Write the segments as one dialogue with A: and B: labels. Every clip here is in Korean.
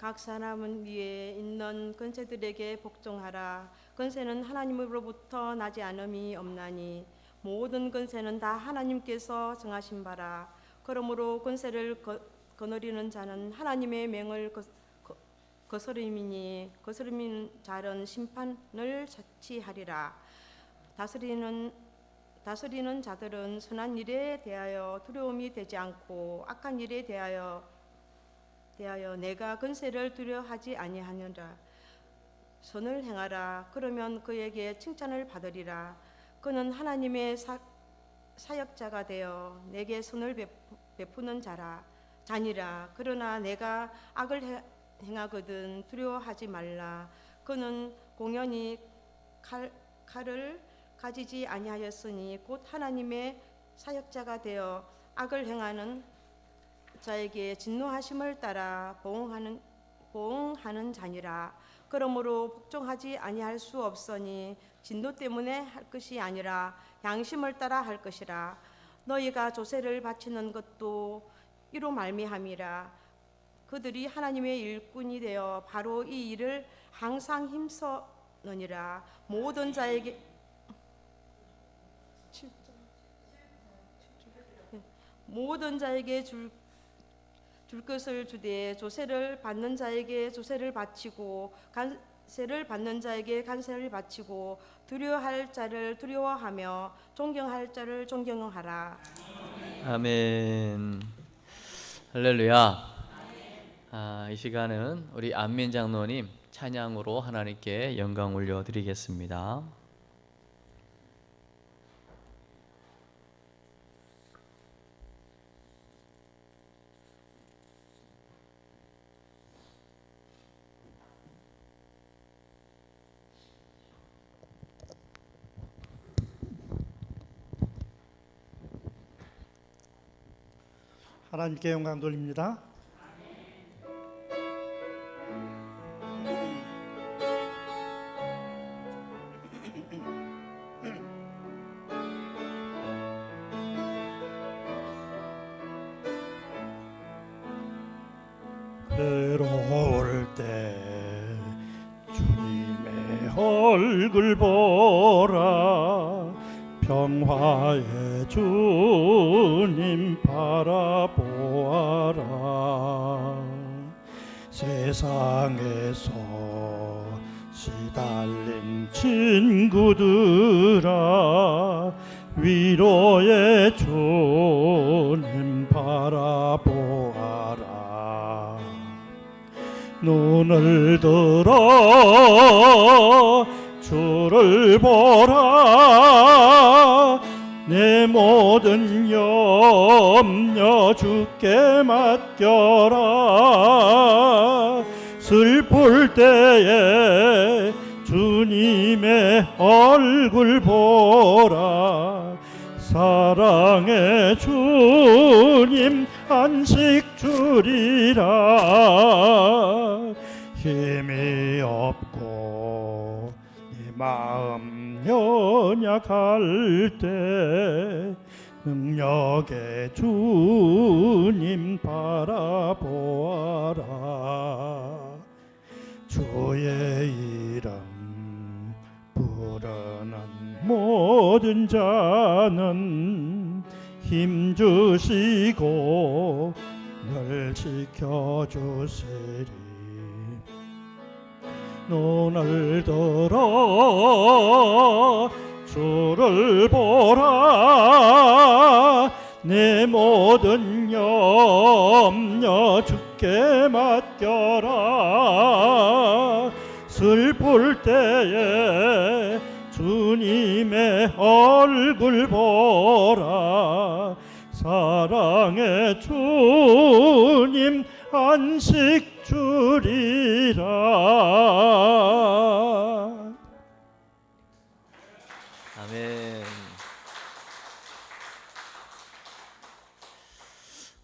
A: 각 사람은 위에 있는 권세들에게 복종하라. 권세는 하나님으로부터 나지 않음이 없나니 모든 권세는 다 하나님께서 정하신 바라. 그러므로 권세를 거느리는 자는 하나님의 명을 거스름이니 거스르는 자는 심판을 자취하리라. 다스리는 자들은 선한 일에 대하여 두려움이 되지 않고 악한 일에 대하여 내가 권세를 두려워하지 아니하느라. 선을 행하라. 그러면 그에게 칭찬을 받으리라. 그는 하나님의 사역자가 되어 내게 선을 베푸는 자니라. 그러나 내가 악을 행하거든 두려워하지 말라. 그는 공연히 칼을 가지지 아니하였으니 곧 하나님의 사역자가 되어 악을 행하는 자에게 진노하심을 따라 보응하는 자니라. 그러므로 복종하지 아니할 수 없으니 진노 때문에 할 것이 아니라 양심을 따라 할 것이라. 너희가 조세를 바치는 것도 이로 말미암이라. 그들이 하나님의 일꾼이 되어 바로 이 일을 항상 힘써느니라. 모든 자에게 줄 것을 주되 조세를 받는 자에게 조세를 바치고 간세를 받는 자에게 간세를 바치고 두려워할 자를 두려워하며 존경할 자를 존경하라.
B: 아멘. 할렐루야. 이 시간은 우리 안민 장로님 찬양으로 하나님께 영광 올려드리겠습니다.
C: 하나님께 영광 돌립니다. 괴로울 때 주님의 얼굴 보라. 평화의 주님 바라보아라. 세상에서 시달린 친구들아, 위로의 주님 바라보아라. 눈을 들어 주를 보라. 내 모든 염려 주께 맡겨라. 슬플 때에 주님의 얼굴 보라. 사랑의 주님 안식 주리라. 힘이 없고 네 마음 연약할 때 능력의 주님 바라보아라. 주의 이름 부르는 모든 자는 힘주시고 늘 지켜주시리. 눈을 들어 주를 보라. 내 모든 염려 주께 맡겨라. 슬플 때에 주님의 얼굴 보라. 사랑의 주님 안식 주리라.
B: 아멘.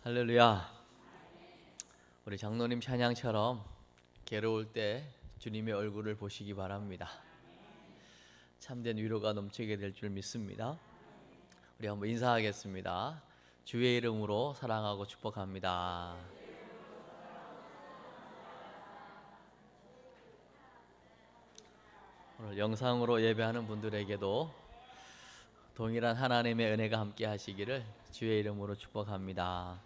B: 할렐루야. 우리 장로님 찬양처럼 괴로울 때 주님의 얼굴을 보시기 바랍니다. 참된 위로가 넘치게 될 줄 믿습니다. 우리 한번 인사하겠습니다. 주의 이름으로 사랑하고 축복합니다. 오늘 영상으로 예배하는 분들에게도 동일한 하나님의 은혜가 함께 하시기를 주의 이름으로 축복합니다.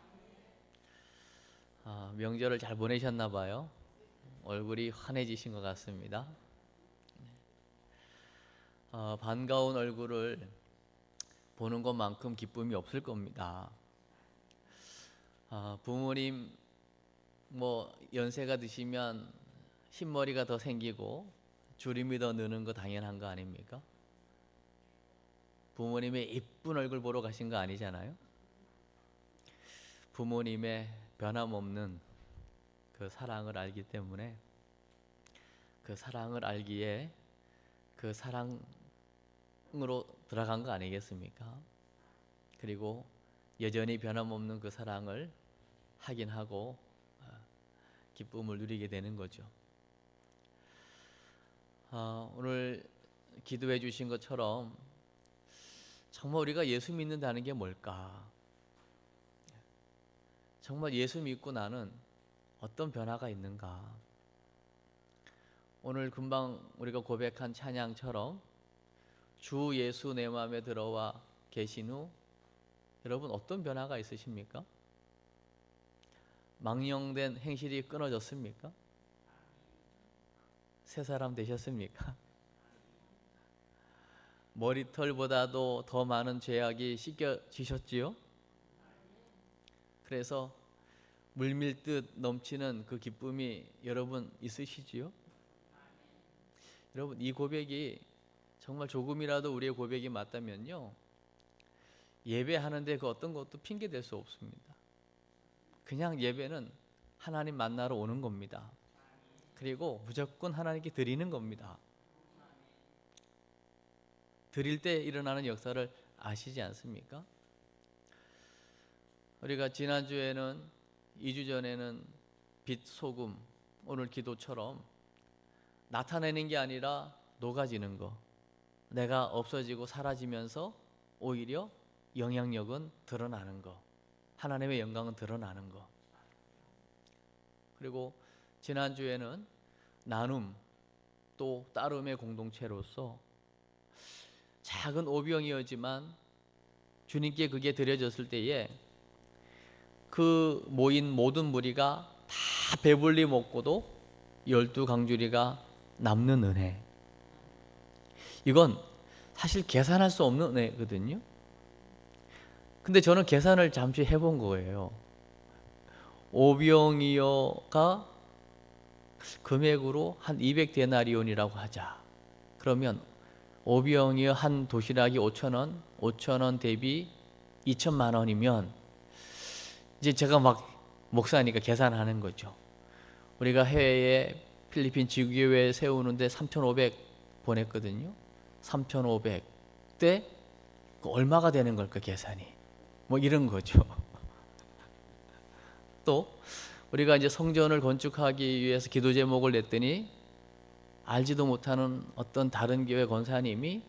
B: 명절을 잘 보내셨나 봐요. 얼굴이 환해지신 것 같습니다. 반가운 얼굴을 보는 것만큼 기쁨이 없을 겁니다. 부모님 연세가 드시면 흰머리가 더 생기고 주름이 더 느는 거 당연한 거 아닙니까? 부모님의 이쁜 얼굴 보러 가신 거 아니잖아요. 부모님의 변함없는 그 사랑을 알기 때문에 그 사랑을 알기에 그 사랑으로 들어간 거 아니겠습니까? 그리고 여전히 변함없는 그 사랑을 확인하고 기쁨을 누리게 되는 거죠. 오늘 기도해 주신 것처럼 정말 우리가 예수 믿는다는 게 뭘까? 정말 예수 믿고 나는 어떤 변화가 있는가? 오늘 금방 우리가 고백한 찬양처럼 주 예수 내 마음에 들어와 계신 후 여러분 어떤 변화가 있으십니까? 망령된 행실이 끊어졌습니까? 새 사람 되셨습니까? 머리털보다도 더 많은 죄악이 씻겨지셨지요? 그래서 물밀듯 넘치는 그 기쁨이 여러분 있으시지요? 여러분 이 고백이 정말 조금이라도 우리의 고백이 맞다면요, 예배하는데 그 어떤 것도 핑계 댈 수 없습니다. 그냥 예배는 하나님 만나러 오는 겁니다. 그리고 무조건 하나님께 드리는 겁니다. 드릴 때 일어나는 역사를 아시지 않습니까? 우리가 지난주에는 2주 전에는 빛, 소금, 오늘 기도처럼 나타내는 게 아니라 녹아지는 거, 내가 없어지고 사라지면서 오히려 영향력은 드러나는 거, 하나님의 영광은 드러나는 거. 그리고 지난주에는 나눔, 또 따름의 공동체로서 작은 오병이었지만 주님께 그게 드려졌을 때에 그 모인 모든 무리가 다 배불리 먹고도 12강주리가 남는 은혜, 이건 사실 계산할 수 없는 은혜거든요. 근데 저는 계산을 잠시 해본 거예요. 오병이어가 금액으로 한 200데나리온이라고 하자. 그러면 오병이어 한 도시락이 5,000원, 5,000원 대비 2천만 원이면 이제 제가 막 목사니까 계산하는 거죠. 우리가 해외에 필리핀 지교회 세우는데 3,500 보냈거든요. 3,500 때 얼마가 되는 걸까 계산이. 이런 거죠. 또 우리가 이제 성전을 건축하기 위해서 기도 제목을 냈더니 알지도 못하는 어떤 다른 교회 권사님이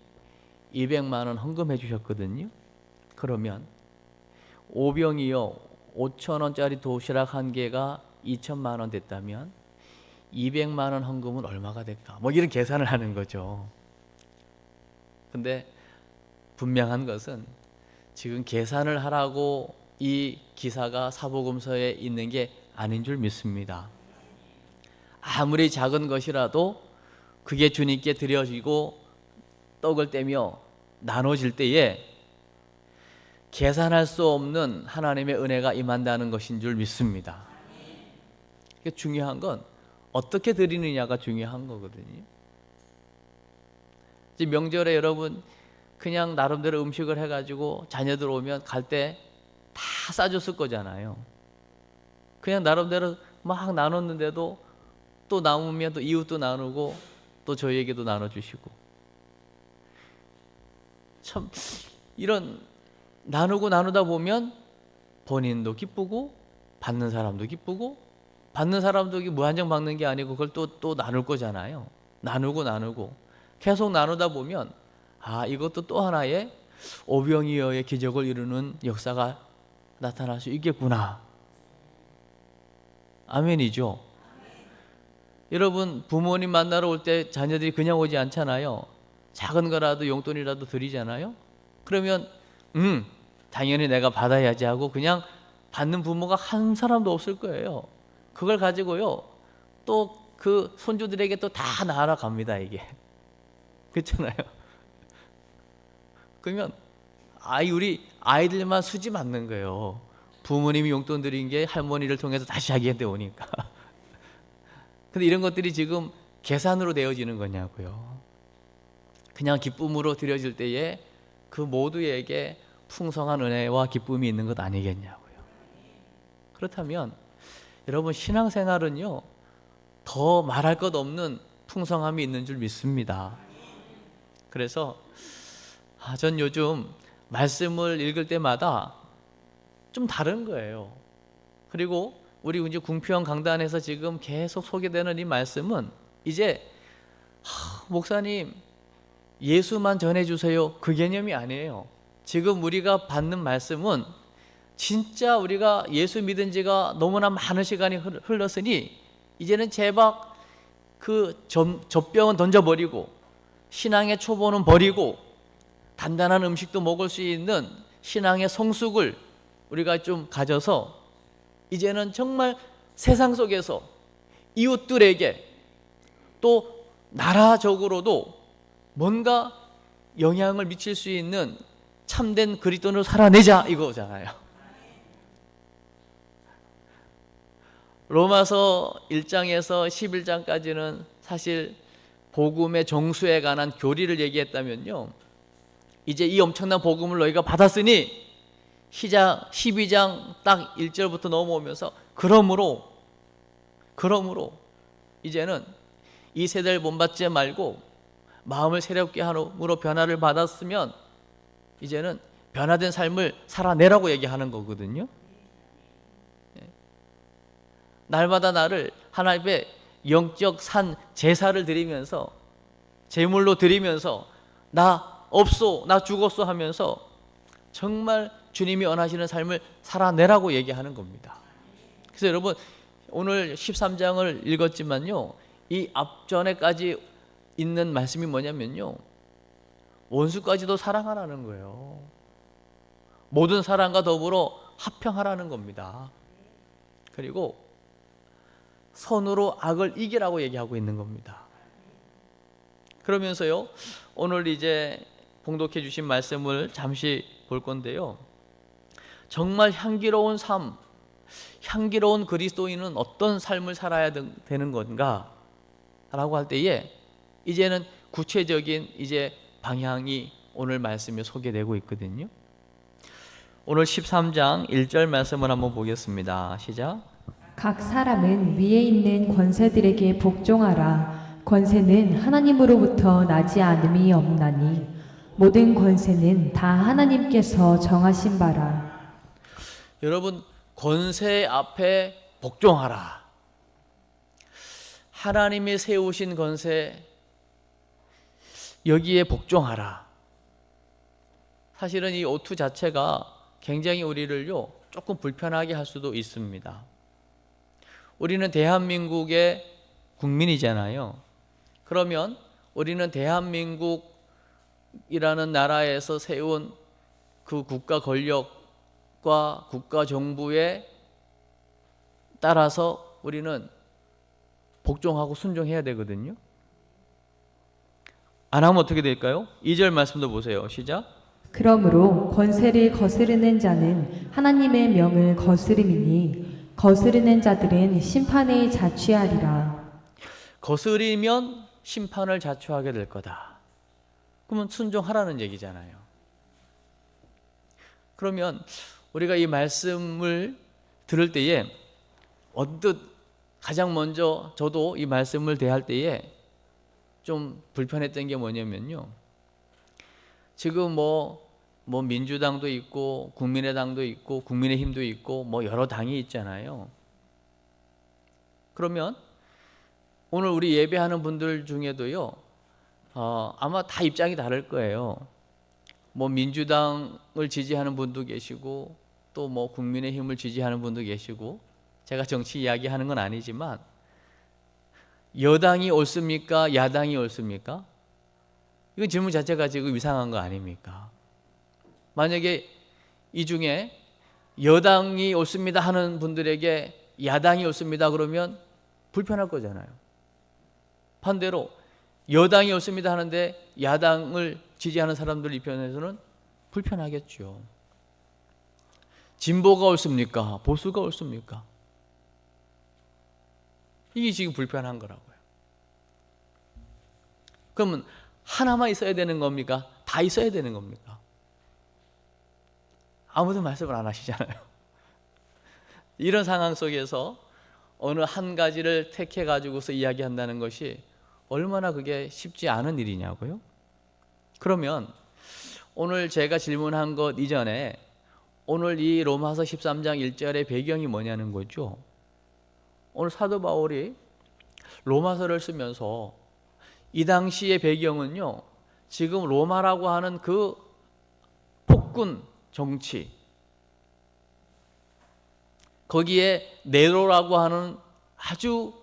B: 200만 원 헌금해 주셨거든요. 그러면 오병이어 5,000원짜리 도시락 한 개가 2천만 원 됐다면 200만 원 헌금은 얼마가 될까? 이런 계산을 하는 거죠. 근데 분명한 것은 지금 계산을 하라고 이 기사가 사복음서에 있는 게 아닌 줄 믿습니다. 아무리 작은 것이라도 그게 주님께 드려지고 떡을 떼며 나눠질 때에 계산할 수 없는 하나님의 은혜가 임한다는 것인 줄 믿습니다. 중요한 건 어떻게 드리느냐가 중요한 거거든요. 이제 명절에 여러분 그냥 나름대로 음식을 해가지고 자녀들 오면 갈 때 다 싸줬을 거잖아요. 그냥 나름대로 막 나눴는데도 또 남으면 또 이웃도 나누고 또 저희에게도 나눠주시고, 참 이런 나누고 나누다 보면 본인도 기쁘고 받는 사람도 기쁘고, 받는 사람도 무한정 받는 게 아니고 그걸 또 나눌 거잖아요. 나누고 계속 나누다 보면 이것도 또 하나의 오병이어의 기적을 이루는 역사가 나타날 수 있겠구나. 아멘이죠. 여러분 부모님 만나러 올 때 자녀들이 그냥 오지 않잖아요. 작은 거라도 용돈이라도 드리잖아요. 그러면 당연히 내가 받아야지 하고 그냥 받는 부모가 한 사람도 없을 거예요. 그걸 가지고요 또 그 손주들에게 또 다 날아갑니다 이게. 그렇잖아요. 그러면 우리 아이들만 수지 맞는 거예요. 부모님이 용돈 드린 게 할머니를 통해서 다시 자기한테 오니까. 근데 이런 것들이 지금 계산으로 되어지는 거냐고요. 그냥 기쁨으로 드려질 때에 그 모두에게 풍성한 은혜와 기쁨이 있는 것 아니겠냐고요. 그렇다면 여러분 신앙생활은요 더 말할 것 없는 풍성함이 있는 줄 믿습니다. 그래서 전 요즘 말씀을 읽을 때마다 좀 다른 거예요. 그리고 우리 이제 궁평 강단에서 지금 계속 소개되는 이 말씀은 이제 목사님 예수만 전해주세요 그 개념이 아니에요. 지금 우리가 받는 말씀은 진짜 우리가 예수 믿은 지가 너무나 많은 시간이 흘렀으니 이제는 제발 그 젖병은 던져버리고 신앙의 초보는 버리고 단단한 음식도 먹을 수 있는 신앙의 성숙을 우리가 좀 가져서 이제는 정말 세상 속에서 이웃들에게 또 나라적으로도 뭔가 영향을 미칠 수 있는 참된 그리스도인으로 살아내자 이거잖아요. 로마서 1장에서 11장까지는 사실 복음의 정수에 관한 교리를 얘기했다면요 이제 이 엄청난 복음을 너희가 받았으니 시작 12장 딱 1절부터 넘어오면서 그러므로 이제는 이 세대를 본받지 말고 마음을 새롭게 함으로 변화를 받았으면 이제는 변화된 삶을 살아내라고 얘기하는 거거든요. 날마다 나를 하나님의 영적 산 제사를 드리면서 제물로 드리면서 나 없소 나 죽었소 하면서 정말 주님이 원하시는 삶을 살아내라고 얘기하는 겁니다. 그래서 여러분 오늘 13장을 읽었지만요 이 앞전에까지 있는 말씀이 뭐냐면요 원수까지도 사랑하라는 거예요. 모든 사람과 더불어 화평하라는 겁니다. 그리고 선으로 악을 이기라고 얘기하고 있는 겁니다. 그러면서요 오늘 이제 봉독해 주신 말씀을 잠시 볼 건데요 정말 향기로운 삶, 향기로운 그리스도인은 어떤 삶을 살아야 되는 건가 라고 할 때에 이제는 구체적인 이제 방향이 오늘 말씀에 소개되고 있거든요. 오늘 13장 1절 말씀을 한번 보겠습니다. 시작.
D: 각 사람은 위에 있는 권세들에게 복종하라. 권세는 하나님으로부터 나지 않음이 없나니 모든 권세는 다 하나님께서 정하신 바라.
B: 여러분 권세 앞에 복종하라. 하나님이 세우신 권세 여기에 복종하라. 사실은 이 오투 자체가 굉장히 우리를요 조금 불편하게 할 수도 있습니다. 우리는 대한민국의 국민이잖아요. 그러면 우리는 대한민국이라는 나라에서 세운 그 국가 권력과 국가 정부에 따라서 우리는 복종하고 순종해야 되거든요. 안 하면 어떻게 될까요? 2절 말씀도 보세요. 시작.
D: 그러므로 권세를 거스르는 자는 하나님의 명을 거스름이니 거스르는 자들은 심판에 자취하리라.
B: 거스리면 심판을 자초하게 될 거다. 그러면 순종하라는 얘기잖아요. 그러면 우리가 이 말씀을 들을 때에 언뜻 가장 먼저 저도 이 말씀을 대할 때에 좀 불편했던 게 뭐냐면요. 지금 뭐 민주당도 있고 국민의당도 있고 국민의힘도 있고 뭐 여러 당이 있잖아요. 그러면 오늘 우리 예배하는 분들 중에도요 아마 다 입장이 다를 거예요. 뭐 민주당을 지지하는 분도 계시고 또 뭐 국민의힘을 지지하는 분도 계시고 제가 정치 이야기하는 건 아니지만 여당이 옳습니까? 야당이 옳습니까? 이건 질문 자체가 지금 이상한 거 아닙니까? 만약에 이 중에 여당이 옳습니다 하는 분들에게 야당이 옳습니다 그러면 불편할 거잖아요. 반대로 여당이 옳습니다 하는데 야당을 지지하는 사람들 입장에서는 불편하겠죠. 진보가 옳습니까? 보수가 옳습니까? 이게 지금 불편한 거라고요. 그러면 하나만 있어야 되는 겁니까? 다 있어야 되는 겁니까? 아무도 말씀을 안 하시잖아요. 이런 상황 속에서 어느 한 가지를 택해 가지고서 이야기한다는 것이 얼마나 그게 쉽지 않은 일이냐고요. 그러면 오늘 제가 질문한 것 이전에 오늘 이 로마서 13장 1절의 배경이 뭐냐는 거죠. 오늘 사도 바울이 로마서를 쓰면서 이 당시의 배경은요, 지금 로마라고 하는 그 폭군 정치, 거기에 네로라고 하는 아주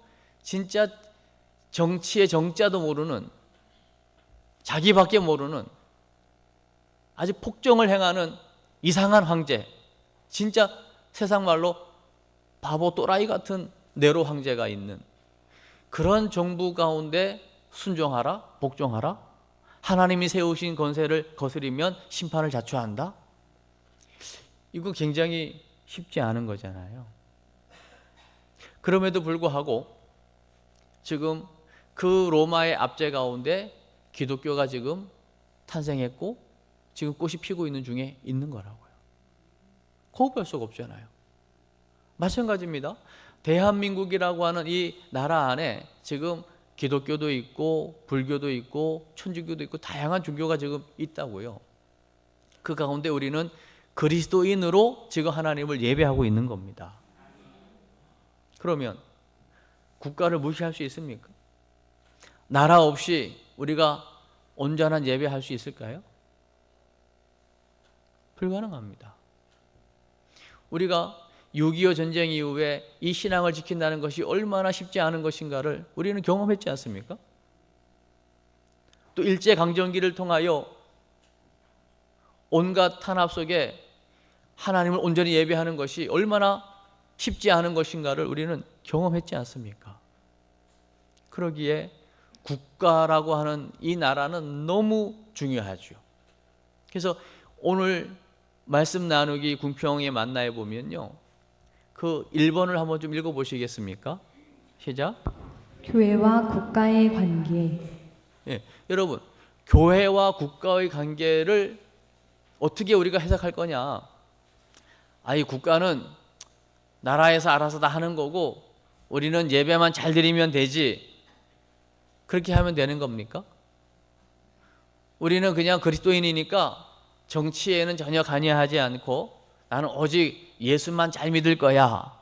B: 진짜 정치의 정자도 모르는, 자기밖에 모르는 아주 폭정을 행하는 이상한 황제, 진짜 세상 말로 바보 또라이 같은 네로 황제가 있는 그런 정부 가운데 순종하라, 복종하라, 하나님이 세우신 권세를 거스리면 심판을 자초한다. 이거 굉장히 쉽지 않은 거잖아요. 그럼에도 불구하고 지금 그 로마의 압제 가운데 기독교가 지금 탄생했고 지금 꽃이 피고 있는 중에 있는 거라고요. 거부할 수가 없잖아요. 마찬가지입니다. 대한민국이라고 하는 이 나라 안에 지금 기독교도 있고 불교도 있고 천주교도 있고 다양한 종교가 지금 있다고요. 그 가운데 우리는 그리스도인으로 지금 하나님을 예배하고 있는 겁니다. 그러면 국가를 무시할 수 있습니까? 나라 없이 우리가 온전한 예배할 수 있을까요? 불가능합니다. 우리가 6.25 전쟁 이후에 이 신앙을 지킨다는 것이 얼마나 쉽지 않은 것인가를 우리는 경험했지 않습니까? 또 일제강점기를 통하여 온갖 탄압 속에 하나님을 온전히 예배하는 것이 얼마나 쉽지 않은 것인가를 우리는 경험했지 않습니까? 그러기에 국가라고 하는 이 나라는 너무 중요하죠. 그래서 오늘 말씀 나누기 궁평에 만나에 보면요, 그 1번을 한번 좀 읽어보시겠습니까? 시작.
D: 교회와 국가의 관계.
B: 예, 여러분, 교회와 국가의 관계를 어떻게 우리가 해석할 거냐? 아이, 국가는 나라에서 알아서 다 하는 거고 우리는 예배만 잘 드리면 되지, 그렇게 하면 되는 겁니까? 우리는 그냥 그리스도인이니까 정치에는 전혀 관여하지 않고 나는 오직 예수만 잘 믿을 거야,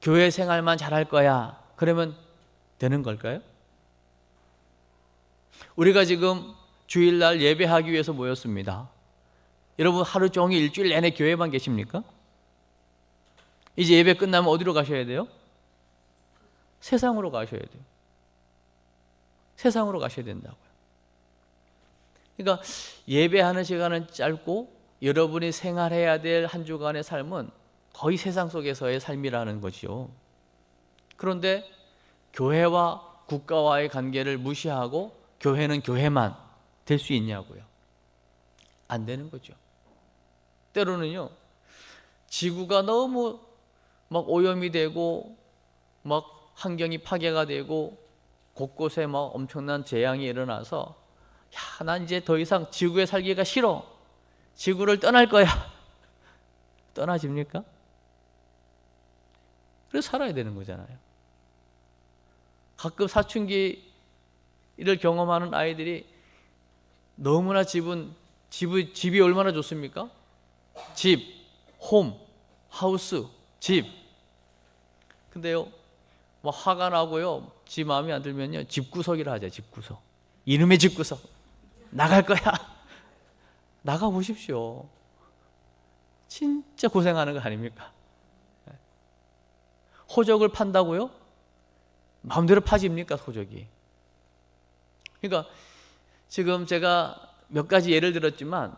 B: 교회 생활만 잘할 거야, 그러면 되는 걸까요? 우리가 지금 주일날 예배하기 위해서 모였습니다. 여러분 하루 종일 일주일 내내 교회만 계십니까? 이제 예배 끝나면 어디로 가셔야 돼요? 세상으로 가셔야 돼요. 세상으로 가셔야 된다고요. 그러니까 예배하는 시간은 짧고 여러분이 생활해야 될 한 주간의 삶은 거의 세상 속에서의 삶이라는 거죠. 그런데 교회와 국가와의 관계를 무시하고 교회는 교회만 될 수 있냐고요. 안 되는 거죠. 때로는요, 지구가 너무 막 오염이 되고 막 환경이 파괴가 되고 곳곳에 막 엄청난 재앙이 일어나서, 야, 난 이제 더 이상 지구에 살기가 싫어, 지구를 떠날 거야. 떠나집니까? 그래서 살아야 되는 거잖아요. 가끔 사춘기를 경험하는 아이들이 너무나 집이 얼마나 좋습니까? 집, 홈, 하우스, 집. 근데요, 뭐 화가 나고요, 지 마음에 안 들면요, 집구석이라 하죠. 집구석. 이놈의 집구석. 나갈 거야. 나가 보십시오. 진짜 고생하는 거 아닙니까? 호적을 판다고요? 마음대로 파집니까, 소적이? 그러니까 지금 제가 몇 가지 예를 들었지만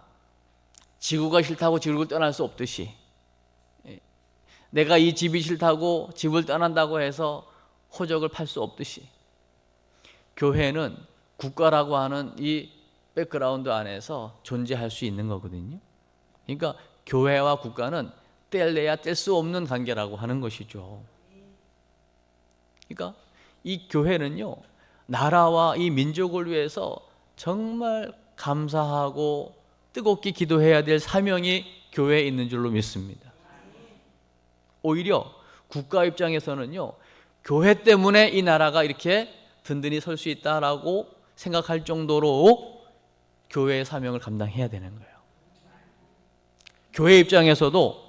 B: 지구가 싫다고 지구를 떠날 수 없듯이, 내가 이 집이 싫다고 집을 떠난다고 해서 호적을 팔 수 없듯이, 교회는 국가라고 하는 이 백그라운드 안에서 존재할 수 있는 거거든요. 그러니까 교회와 국가는 뗄래야 뗄 수 없는 관계라고 하는 것이죠. 그러니까 이 교회는요, 나라와 이 민족을 위해서 정말 감사하고 뜨겁게 기도해야 될 사명이 교회에 있는 줄로 믿습니다. 오히려 국가 입장에서는요, 교회 때문에 이 나라가 이렇게 든든히 설 수 있다라고 생각할 정도로 교회의 사명을 감당해야 되는 거예요. 교회 입장에서도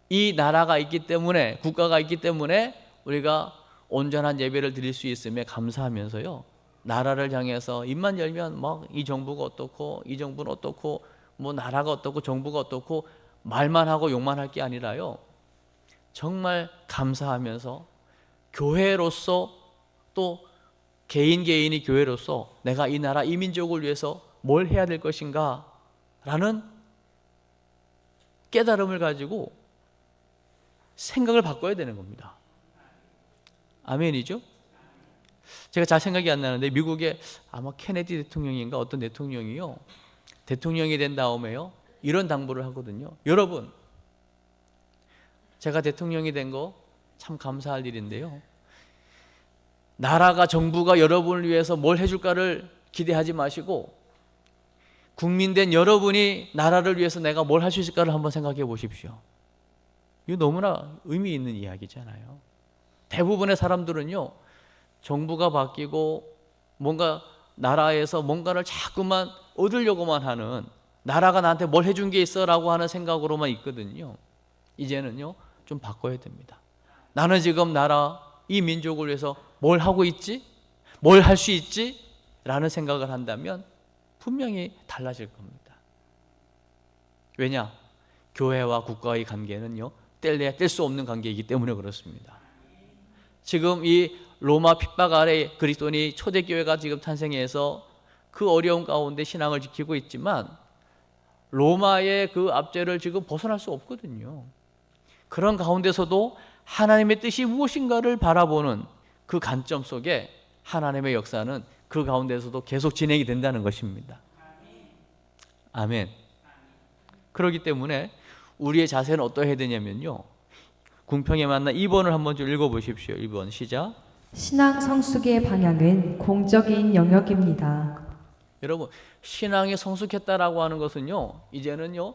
B: 이 나라가 있기 때문에, 국가가 있기 때문에 우리가 온전한 예배를 드릴 수 있음에 감사하면서요, 나라를 향해서 입만 열면 막 이 정부가 어떻고 이 정부는 어떻고 뭐 나라가 어떻고 정부가 어떻고 말만 하고 욕만 할 게 아니라요, 정말 감사하면서 교회로서, 또 개인이 교회로서 내가 이 나라 이 민족을 위해서 뭘 해야 될 것인가 라는 깨달음을 가지고 생각을 바꿔야 되는 겁니다. 아멘이죠? 제가 잘 생각이 안 나는데 미국의 아마 케네디 대통령인가 어떤 대통령이요, 대통령이 된 다음에요, 이런 당부를 하거든요. 여러분, 제가 대통령이 된 거 참 감사할 일인데요, 나라가, 정부가 여러분을 위해서 뭘 해줄까를 기대하지 마시고 국민된 여러분이 나라를 위해서 내가 뭘 할 수 있을까를 한번 생각해 보십시오. 이거 너무나 의미 있는 이야기잖아요. 대부분의 사람들은요, 정부가 바뀌고 뭔가 나라에서 뭔가를 자꾸만 얻으려고만 하는, 나라가 나한테 뭘 해준 게 있어 라고 하는 생각으로만 있거든요. 이제는요, 좀 바꿔야 됩니다. 나는 지금 나라, 이 민족을 위해서 뭘 하고 있지? 뭘 할 수 있지? 라는 생각을 한다면 분명히 달라질 겁니다. 왜냐? 교회와 국가의 관계는요, 뗄래야 뗄 수 없는 관계이기 때문에 그렇습니다. 지금 이 로마 핍박 아래 그리스도인이 초대교회가 지금 탄생해서 그 어려운 가운데 신앙을 지키고 있지만 로마의 그 압제를 지금 벗어날 수 없거든요. 그런 가운데서도 하나님의 뜻이 무엇인가를 바라보는 그 관점 속에 하나님의 역사는 그 가운데서도 계속 진행이 된다는 것입니다. 아멘. 그렇기 때문에 우리의 자세는 어떠해야 되냐면요, 궁평에 만나 2번을 한번 좀 읽어보십시오. 2번 시작.
D: 신앙 성숙의 방향은 공적인 영역입니다.
B: 여러분, 신앙이 성숙했다라고 하는 것은요, 이제는요,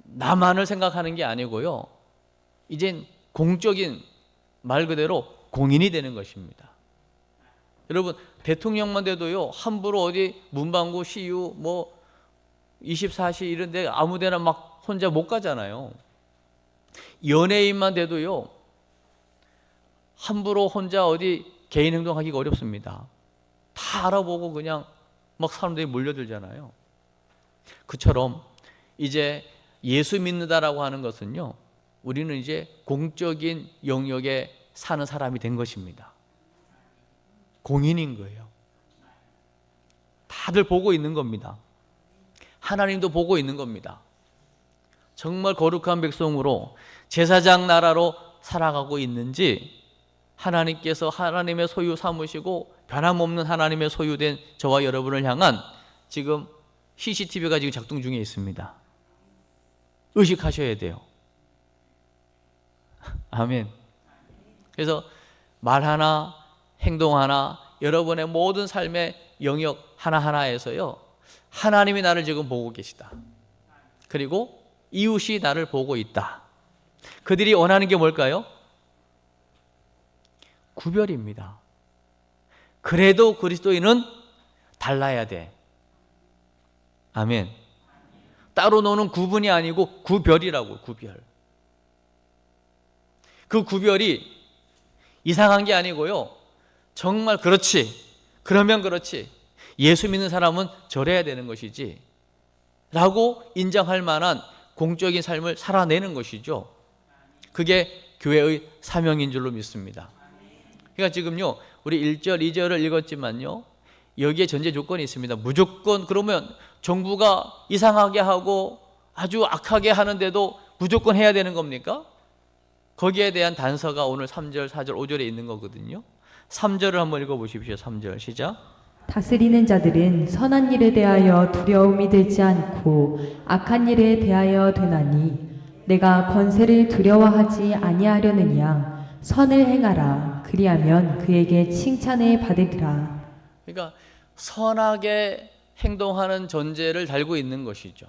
B: 나만을 생각하는 게 아니고요, 이젠 공적인, 말 그대로 공인이 되는 것입니다. 여러분, 대통령만 돼도요, 함부로 어디 문방구, CU, 뭐 24시 이런 데 아무 데나 막 혼자 못 가잖아요. 연예인만 돼도요, 함부로 혼자 어디 개인 행동하기가 어렵습니다. 다 알아보고 그냥 막 사람들이 몰려들잖아요. 그처럼 이제 예수 믿는다라고 하는 것은요, 우리는 이제 공적인 영역에 사는 사람이 된 것입니다. 공인인 거예요. 다들 보고 있는 겁니다. 하나님도 보고 있는 겁니다. 정말 거룩한 백성으로 제사장 나라로 살아가고 있는지, 하나님께서 하나님의 소유 삼으시고 변함없는 하나님의 소유된 저와 여러분을 향한 지금 CCTV가 지금 작동 중에 있습니다. 의식하셔야 돼요. 아멘. 그래서 말 하나, 행동 하나, 여러분의 모든 삶의 영역 하나하나에서요, 하나님이 나를 지금 보고 계시다. 그리고 이웃이 나를 보고 있다. 그들이 원하는 게 뭘까요? 구별입니다. 그래도 그리스도인은 달라야 돼. 아멘. 따로 노는 구분이 아니고 구별이라고, 구별. 그 구별이 이상한 게 아니고요, 정말 그렇지, 그러면 그렇지, 예수 믿는 사람은 저래야 되는 것이지 라고 인정할 만한 공적인 삶을 살아내는 것이죠. 그게 교회의 사명인 줄로 믿습니다. 그러니까 지금요, 우리 1절, 2절을 읽었지만요, 여기에 전제 조건이 있습니다. 무조건 그러면 정부가 이상하게 하고 아주 악하게 하는데도 무조건 해야 되는 겁니까? 거기에 대한 단서가 오늘 3절, 4절, 5절에 있는 거거든요. 3절을 한번 읽어보십시오. 3절 시작.
D: 다스리는 자들은 선한 일에 대하여 두려움이 되지 않고 악한 일에 대하여 되나니 내가 권세를 두려워하지 아니하려느냐 선을 행하라 그리하면 그에게 칭찬을 받으리라.
B: 그러니까 선하게 행동하는 전제를 달고 있는 것이죠.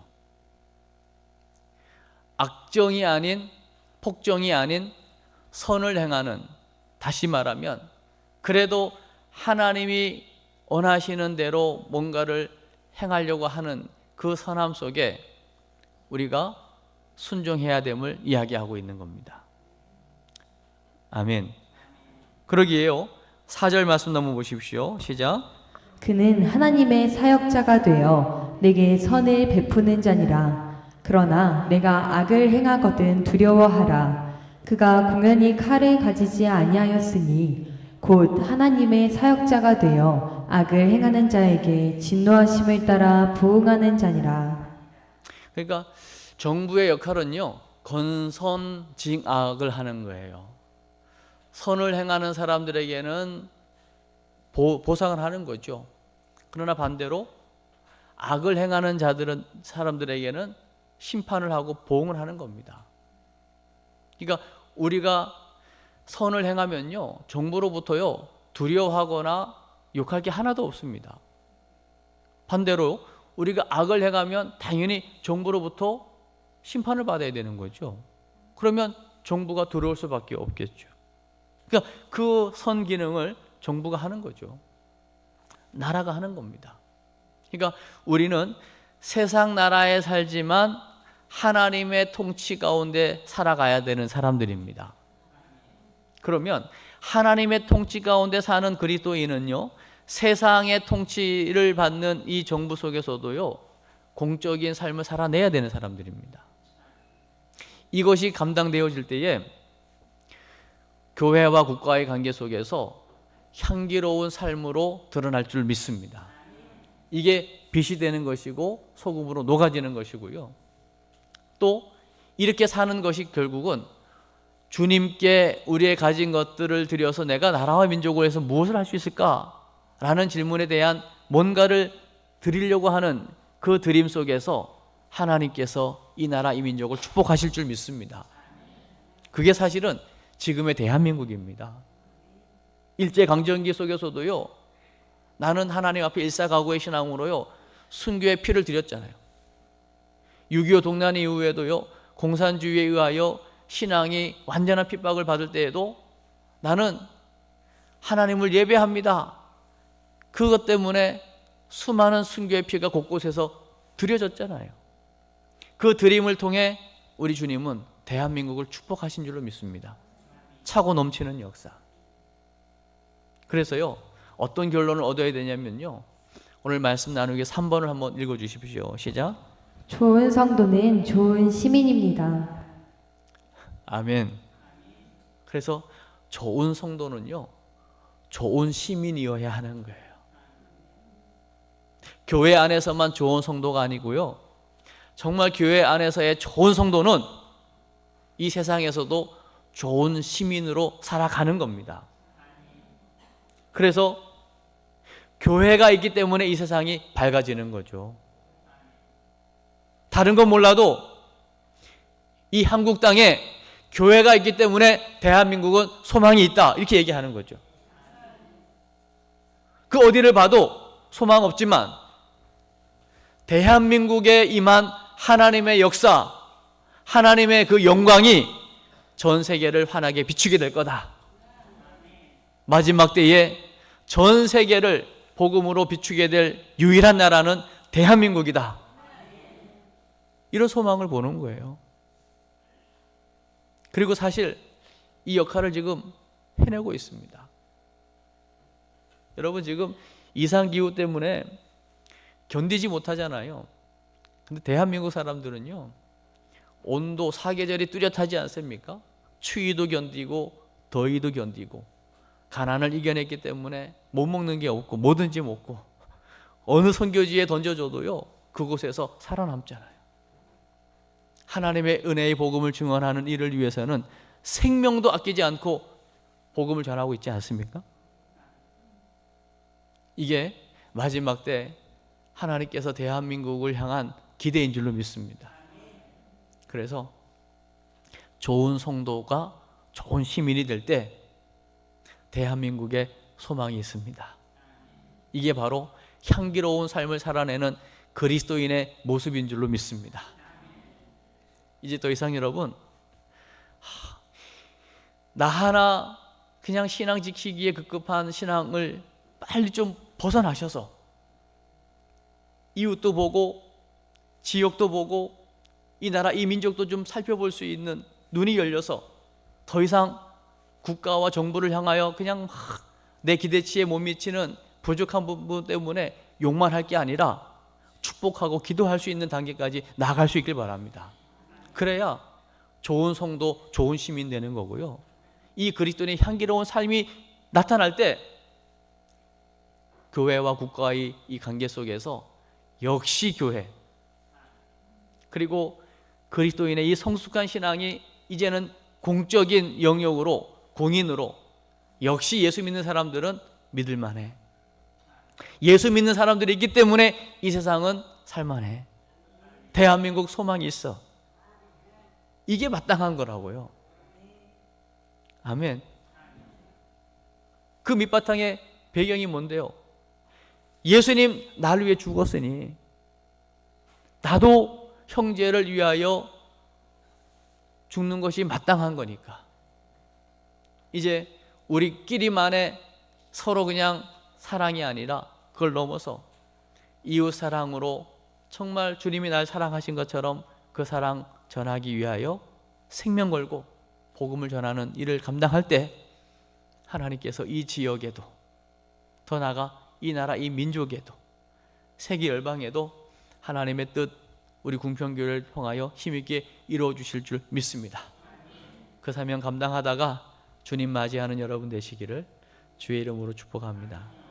B: 악정이 아닌, 폭정이 아닌 선을 행하는, 다시 말하면 그래도 하나님이 원하시는 대로 뭔가를 행하려고 하는 그 선함 속에 우리가 순종해야 됨을 이야기하고 있는 겁니다. 아멘. 그러기에요, 4절 말씀 넘어보십시오. 시작.
D: 그는 하나님의 사역자가 되어 내게 선을 베푸는 자니라. 그러나 내가 악을 행하거든 두려워하라. 그가 공연히 칼을 가지지 아니하였으니 곧 하나님의 사역자가 되어 악을 행하는 자에게 진노하심을 따라 부응하는 자니라.
B: 그러니까 정부의 역할은요, 건선징악을 하는 거예요. 선을 행하는 사람들에게는 보상을 하는 거죠. 그러나 반대로 악을 행하는 사람들에게는 심판을 하고 보응을 하는 겁니다. 그러니까 우리가 선을 행하면요, 정부로부터요 두려워하거나 욕할 게 하나도 없습니다. 반대로 우리가 악을 행하면 당연히 정부로부터 심판을 받아야 되는 거죠. 그러면 정부가 두려울 수밖에 없겠죠. 그러니까 그 선 기능을 정부가 하는 거죠. 나라가 하는 겁니다. 그러니까 우리는 세상 나라에 살지만 하나님의 통치 가운데 살아가야 되는 사람들입니다. 그러면 하나님의 통치 가운데 사는 그리스도인은요, 세상의 통치를 받는 이 정부 속에서도요, 공적인 삶을 살아내야 되는 사람들입니다. 이것이 감당되어질 때에 교회와 국가의 관계 속에서 향기로운 삶으로 드러날 줄 믿습니다. 이게 빛이 되는 것이고 소금으로 녹아지는 것이고요. 또 이렇게 사는 것이 결국은 주님께 우리의 가진 것들을 들여서 내가 나라와 민족을 위해서 무엇을 할 수 있을까라는 질문에 대한 뭔가를 드리려고 하는 그 드림 속에서 하나님께서 이 나라 이 민족을 축복하실 줄 믿습니다. 그게 사실은 지금의 대한민국입니다. 일제강점기 속에서도요, 나는 하나님 앞에 일사가구의 신앙으로요 순교의 피를 드렸잖아요. 6.25 동란 이후에도요, 공산주의에 의하여 신앙이 완전한 핍박을 받을 때에도 나는 하나님을 예배합니다. 그것 때문에 수많은 순교의 피가 곳곳에서 드려졌잖아요. 그 드림을 통해 우리 주님은 대한민국을 축복하신 줄로 믿습니다. 차고 넘치는 역사. 그래서요, 어떤 결론을 얻어야 되냐면요, 오늘 말씀 나누기 3번을 한번 읽어주십시오. 시작.
D: 좋은 성도는 좋은 시민입니다.
B: 아멘. 그래서 좋은 성도는요, 좋은 시민이어야 하는 거예요. 교회 안에서만 좋은 성도가 아니고요, 정말 교회 안에서의 좋은 성도는 이 세상에서도 좋은 시민으로 살아가는 겁니다. 그래서 교회가 있기 때문에 이 세상이 밝아지는 거죠. 다른 건 몰라도 이 한국 땅에 교회가 있기 때문에 대한민국은 소망이 있다, 이렇게 얘기하는 거죠. 그 어디를 봐도 소망 없지만 대한민국에 임한 하나님의 역사, 하나님의 그 영광이 전 세계를 환하게 비추게 될 거다. 마지막 때에 전 세계를 복음으로 비추게 될 유일한 나라는 대한민국이다. 이런 소망을 보는 거예요. 그리고 사실 이 역할을 지금 해내고 있습니다. 여러분, 지금 이상기후 때문에 견디지 못하잖아요. 근데 대한민국 사람들은요, 온도, 사계절이 뚜렷하지 않습니까? 추위도 견디고 더위도 견디고 가난을 이겨냈기 때문에 못 먹는 게 없고 뭐든지 먹고 어느 선교지에 던져줘도요 그곳에서 살아남잖아요. 하나님의 은혜의 복음을 증언하는 일을 위해서는 생명도 아끼지 않고 복음을 전하고 있지 않습니까? 이게 마지막 때 하나님께서 대한민국을 향한 기대인 줄로 믿습니다. 그래서 좋은 성도가 좋은 시민이 될 때 대한민국에 소망이 있습니다. 이게 바로 향기로운 삶을 살아내는 그리스도인의 모습인 줄로 믿습니다. 이제 더 이상 여러분 나 하나 그냥 신앙 지키기에 급급한 신앙을 빨리 좀 벗어나셔서 이웃도 보고 지역도 보고 이 나라 이 민족도 좀 살펴볼 수 있는 눈이 열려서 더 이상 국가와 정부를 향하여 그냥 내 기대치에 못 미치는 부족한 부분 때문에 욕만 할 게 아니라 축복하고 기도할 수 있는 단계까지 나아갈 수 있길 바랍니다. 그래야 좋은 성도, 좋은 시민 되는 거고요. 이 그리스도인의 향기로운 삶이 나타날 때 교회와 국가의 이 관계 속에서 역시 교회 그리고 그리스도인의 이 성숙한 신앙이 이제는 공적인 영역으로 공인으로 역시 예수 믿는 사람들은 믿을만해. 예수 믿는 사람들이 있기 때문에 이 세상은 살만해. 대한민국 소망이 있어. 이게 마땅한 거라고요. 아멘. 그 밑바탕의 배경이 뭔데요? 예수님 나를 위해 죽었으니 나도 형제를 위하여 죽는 것이 마땅한 거니까 이제 우리끼리만의 서로 그냥 사랑이 아니라 그걸 넘어서 이웃 사랑으로 정말 주님이 날 사랑하신 것처럼 그 사랑 전하기 위하여 생명 걸고 복음을 전하는 일을 감당할 때 하나님께서 이 지역에도 더 나아가 이 나라 이 민족에도 세계 열방에도 하나님의 뜻 우리 궁평교회를 통하여 힘있게 이루어 주실 줄 믿습니다. 그 사명 감당하다가 주님 맞이하는 여러분 되시기를 주의 이름으로 축복합니다.